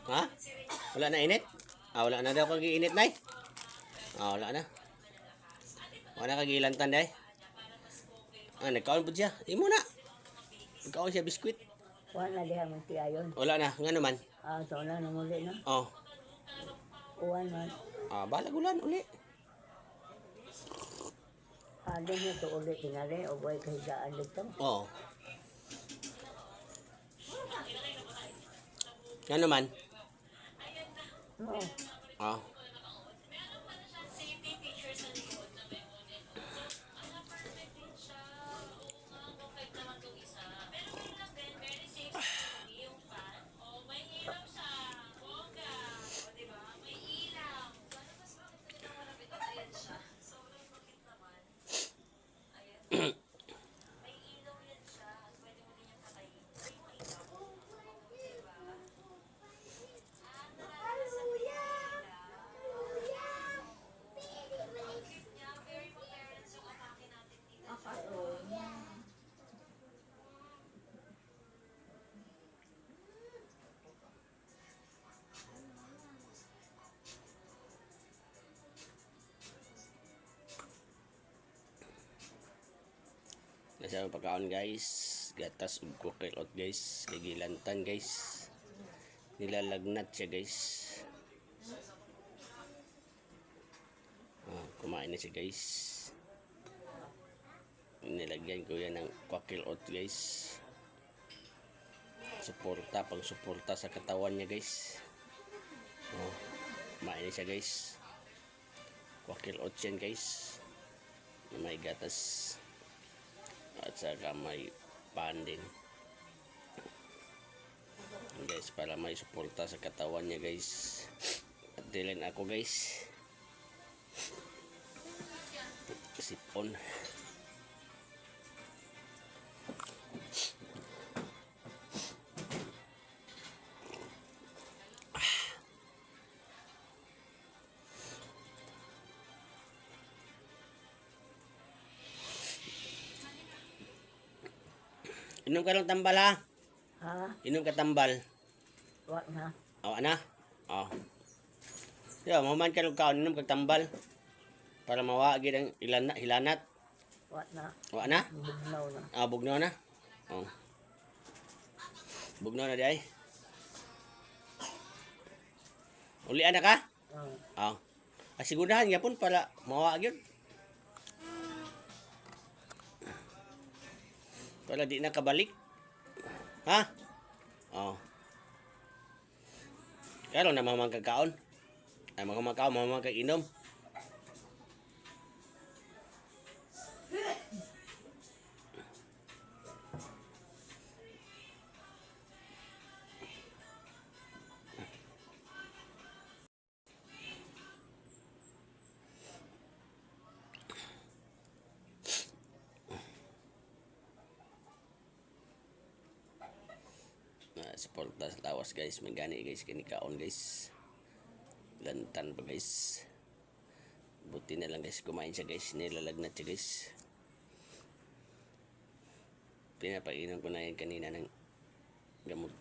Ha? Wala na init? Wala na daw kag-iinit, nay. Wala na. Wala na kag-ilantan, day. Nagkaon po siya. Imo na. Nagkaon siya biskwit. Wala diha man siya yun. Wala na. Nga naman. So na namuli na. Uwan man. Balag ulan uli. Adi niya to ulit tingali o boy kahigaan dito. Nga naman. Oo. Nasa ang pagkaon guys, gatas ug kukilot guys, kagilantan guys, nilalagnat siya guys. Kumain na siya guys. Nilagyan ko yan ng kukilot guys, suporta, pang suporta sa katawan niya guys. Kumain na siya guys. Kukilot yan guys, may gatas at saka may pan din guys, para may suporta sa katawan niya guys. At dilin ako guys sipon. Inom ka ng tambal ha? Inom ka tambal. Wala na. Wala na? Maman ka ng kaon, inom ka tambal. Para mawagi ng hilanat. Wala na. Wala na? Bugnaw na. Bugnaw na? Bugnaw na di ay? Ulian na ka? Asigurahan yapon para mawagi yun. Para di na kabalik. Ha? Karon na mamang kakaon. Mga makaon, mamang kag-inom. Suporta sa lawas guys, may gani guys, kinikaon guys, lantan pa guys. Buti na lang guys, kumain siya guys, nilalagnat siya guys. Pinapainom ko na yan kanina ng gamot.